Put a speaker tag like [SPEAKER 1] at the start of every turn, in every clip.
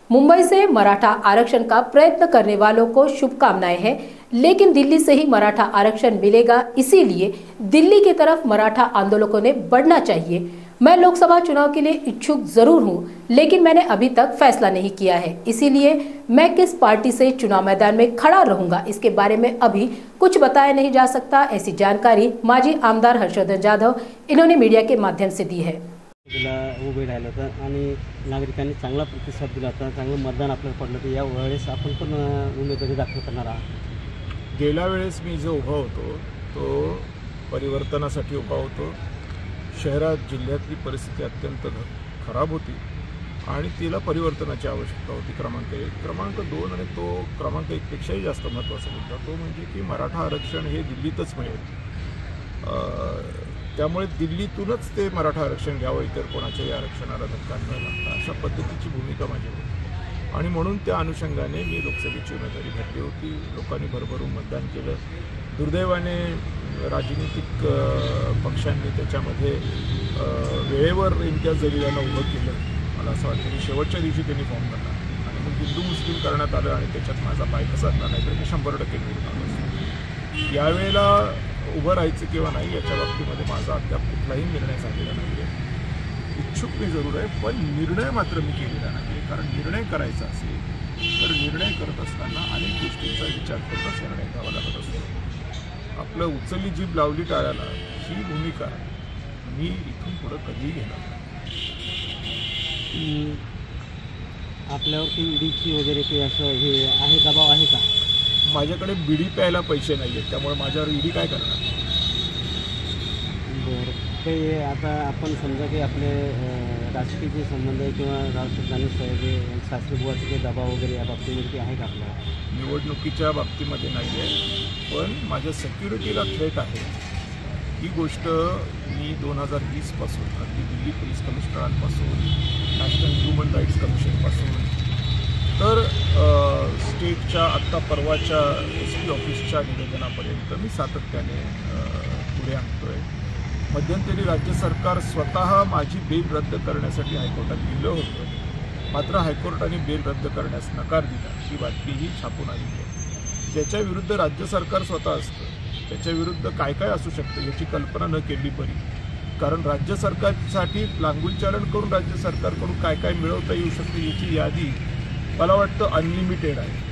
[SPEAKER 1] मुंबई से मराठा आरक्षण का प्रयत्न करने वालों को शुभकामनाएं हैं, लेकिन दिल्ली से ही मराठा आरक्षण मिलेगा, इसीलिए दिल्ली की तरफ मराठा आंदोलकों ने बढ़ना चाहिए। मैं लोकसभा चुनाव के लिए इच्छुक जरूर हूं, लेकिन मैंने अभी तक फैसला नहीं किया है, इसीलिए मैं किस पार्टी से चुनाव मैदान में खड़ा रहूंगा इसके बारे में अभी कुछ बताया नहीं जा सकता। ऐसी जानकारी माजी आमदार हर्षवर्धन जाधव इन्होंने मीडिया के माध्यम से दी है।
[SPEAKER 2] उभे राहिलं होतं आणि नागरिकांनी चांगला प्रतिसाद दिला होता, चांगलं मतदान आपल्याला पडलं होतं। यावेळेस आपण पण उमेदवारी दाखल करणार आहात।
[SPEAKER 3] गेल्या वेळेस मी जो उभा होतो तो परिवर्तनासाठी उभा होतो। शहरात जिल्ह्यातली परिस्थिती अत्यंत खराब होती आणि तिला परिवर्तनाची आवश्यकता होती। क्रमांक 1, क्रमांक 2 आणि तो क्रमांक 1 पेक्षाही जास्त महत्त्वाचा मुद्दा तो म्हणजे की मराठा आरक्षण हे दिल्लीतच मिळेल। त्यामुळे दिल्लीतूनच ते मराठा आरक्षण घ्यावं, इतर कोणाच्याही आरक्षणाला धक्का न लागता, अशा पद्धतीची भूमिका माझी होती आणि म्हणून त्या अनुषंगाने मी लोकसभेची उमेदवारी घेतली होती। लोकांनी भरभरून मतदान केलं। दुर्दैवाने राजनीतिक पक्षांनी त्याच्यामध्ये वेळेवर इम्तियाज जलीलांना उभं केलं। मला असं वाटतं की शेवटच्या दिवशी त्यांनी फॉर्म भरला आणि मग हिंदू मुस्लिम करण्यात आलं आणि त्याच्यात माझा पाय घसरला, नाही तर मी 100% निवडून आलो। यावेळेला उभं राहायचं किंवा नाही याच्या बाबतीमध्ये माझा अद्याप कुठलाही निर्णय झालेला नाही आहे। इच्छुक मी जरूर आहे, पण निर्णय मात्र मी केलेला नाही आहे, कारण निर्णय करायचा असेल तर निर्णय करत असताना अनेक गोष्टींचा विचार करूनच निर्णय घ्यावा लागत असतो। आपलं उचलली जीभ लावली टाळ्याला ही भूमिका मी इथून पुढं कधीही घेणार नाही।
[SPEAKER 2] आपल्यावरती ईडीची वगैरे काही असं हे आहे, दबाव आहे का?
[SPEAKER 3] माझ्याकडे बिडी प्यायला पैसे नाही आहेत, त्यामुळे माझ्यावर ईडी काय करणार?
[SPEAKER 2] बरं, काही आता आपण समजा की आपले राजकीय जे संबंध आहे किंवा राजकारणी साहेब शास्त्री बुवाचे काही दबाव वगैरे या बाबतीमध्ये काही आहे का आपल्याला?
[SPEAKER 3] निवडणुकीच्या बाबतीमध्ये नाही आहे, पण माझ्या सिक्युरिटीला थ्रेट आहे ही गोष्ट मी 2020 पासून अगदी दिल्ली पोलीस कमिशनरांपासून, नॅशनल ह्युमन राईट्स कमिशनपासून तर स्टेटच्या आत्ता परवाच्या SP ऑफिसच्या निवेदनापर्यंत मी सातत्याने पुढे आणतो आहे। मध्यंतरी राज्य सरकार स्वतः माझी बेल रद्द करण्यासाठी हायकोर्टात गेलं होतं, मात्र हायकोर्टाने बेल रद्द करण्यास नकार दिला। ही बातमीही छापून आली आहे। ज्याच्या विरुद्ध राज्य सरकार स्वतः असतं त्याच्या विरुद्ध काय काय असू शकतं याची कल्पना न केली बरी, कारण राज्य सरकारसाठी लांगुलचालन करून राज्य सरकारकडून काय काय मिळवता येऊ शकतं याची यादी मला वाटतं अनलिमिटेड आहे।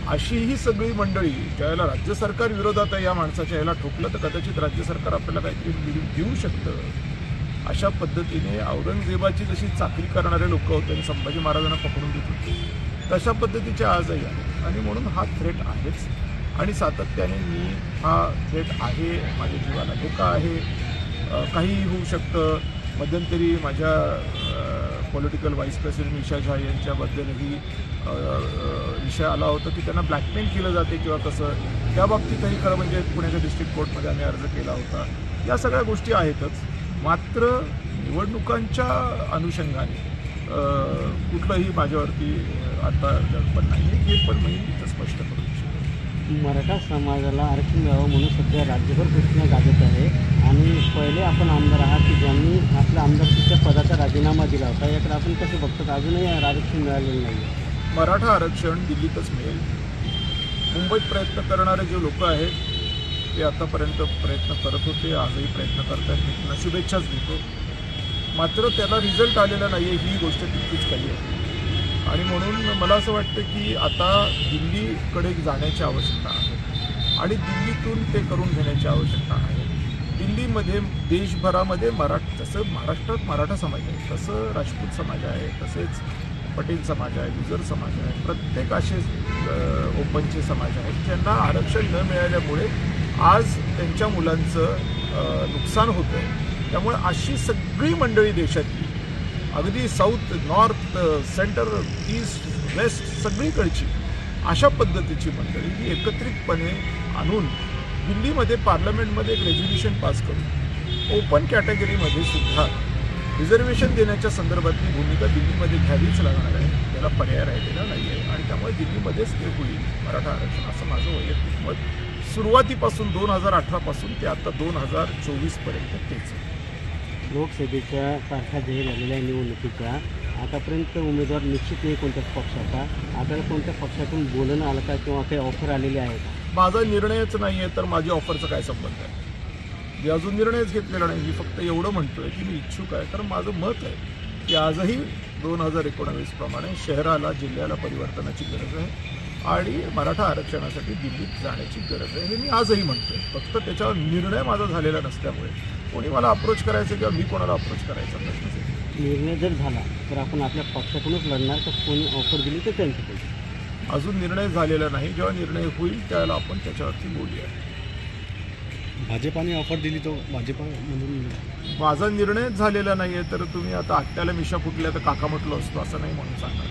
[SPEAKER 3] अशी ही सगळी मंडळी ज्यावेळेला राज्य सरकार विरोधात आहे या माणसाच्या याला ठोकलं तर कदाचित राज्य सरकार आपल्याला काहीतरी देऊ शकतं। अशा पद्धतीने औरंगजेबाची जशी चाकरी करणारे लोक होते आणि संभाजी महाराजांना पकडून देत होते, तशा पद्धतीचे आजही आहेत आणि म्हणून हा थ्रेट आहेच आणि सातत्याने मी हा थ्रेट आहे, माझ्या जीवाला धोका आहे, काहीही होऊ शकतं। मध्यंतरी माझ्या पॉलिटिकल व्हाईस प्रेसिडेंट निशा झा यांच्याबद्दलही विषय आला होता की त्यांना ब्लॅकमेल केलं जाते किंवा कसं, त्या बाबतीतही खरं म्हणजे पुण्याच्या डिस्ट्रिक्ट कोर्टमध्ये आम्ही अर्ज केला होता। या सगळ्या गोष्टी आहेतच, मात्र निवडणुकांच्या अनुषंगाने कुठलंही माझ्यावरती आता दडपण नाही आहे, हे पण मी इथं स्पष्ट करू इच्छितो।
[SPEAKER 2] मराठा समाजाला आरक्षण मिळावं म्हणून सध्या राज्यभर प्रश्न गाजत आहे आणि पहिले आपण आमदार आहात की ज्यांनी आपल्या आमदारकीच्या पदाचा राजीनामा दिला होता, याकडे आपण कसं बघतात? अजूनही आरक्षण मिळालेलं नाही।
[SPEAKER 3] मराठा आरक्षण दिल्लीतच मिळेल। मुंबईत प्रयत्न करणारे जे लोक आहेत ते आतापर्यंत प्रयत्न करत होते, आजही प्रयत्न करत आहेत, मी त्यांना शुभेच्छाच देतो, मात्र त्याला रिझल्ट आलेला नाही आहे ही गोष्ट तितकीच काही आहे आणि म्हणून मला असं वाटतं की आता दिल्लीकडे जाण्याची आवश्यकता आहे आणि दिल्लीतून ते करून घेण्याची आवश्यकता आहे। दिल्लीमध्ये देशभरामध्ये जसं महाराष्ट्रात मराठा समाज आहे तसं राजपूत समाज आहे, तसेच पटेल समाज आहे, गुजर समाज आहे, प्रत्येक असे ओपनचे समाज आहेत ज्यांना आरक्षण न मिळाल्यामुळे आज त्यांच्या मुलांचं नुकसान होतं। त्यामुळे अशी सगळी मंडळी देशातली अगदी south, north, centre, east, west सगळीकडची अशा पद्धतीची मंडळी ही एकत्रितपणे आणून दिल्लीमध्ये पार्लमेंटमध्ये एक रेझोल्युशन पास करून ओपन कॅटेगरीमध्ये सुद्धा रिझर्वेशन देण्याच्या संदर्भातली भूमिका दिल्लीमध्ये घ्यावीच लागणार आहे, त्याला पर्याय राहिलेला नाही आहे आणि त्यामुळे दिल्लीमध्येच ते होईल मराठा आरक्षण, असं माझं वैयक्तिक मत सुरुवातीपासून 2018 पासून ते आता 2024 पर्यंत तेच।
[SPEAKER 2] लोकसभेच्या तारखा जाहीर झालेल्या निवडणुकीच्या आतापर्यंत उमेदवार निश्चित नाही कोणत्याच पक्षाचा. आपल्याला कोणत्या पक्षातून बोलणं आलं का किंवा काही ऑफर आलेली आहे का?
[SPEAKER 3] माझा निर्णयच नाही आहे तर माझ्या ऑफरचा काय संबंध आहे? मी अजून निर्णयच घेतलेला नाही. मी फक्त एवढं म्हणतोय की मी इच्छुक आहे. कारण माझं मत आहे की आजही 2019 प्रमाणे शहराला जिल्ह्याला परिवर्तनाची गरज आहे आणि मराठा आरक्षणासाठी दिल्लीत जाण्याची गरज आहे. हे मी आजही म्हणतोय. फक्त त्याच्यावर निर्णय माझा झालेला नसल्यामुळे कोणी मला अप्रोच करायचं किंवा मी कोणाला अप्रोच करायचा प्रश्नच आहे.
[SPEAKER 2] निर्णय जर झाला तर आपण आपल्या पक्षातूनच लढणार का कोणी ऑफर दिली तर त्यांच्याकडे?
[SPEAKER 3] अजून निर्णय झालेला नाही. जेव्हा निर्णय होईल त्यावेळेला आपण त्याच्यावरती बोलूया.
[SPEAKER 2] भाजपाने ऑफर दिली तो भाजपामधून
[SPEAKER 3] माझा निर्णयच झालेला नाही आहे तर तुम्ही आता आट्याला मिशा फुटल्या तर काका म्हटलं असतो असं नाही म्हणून सांगणार.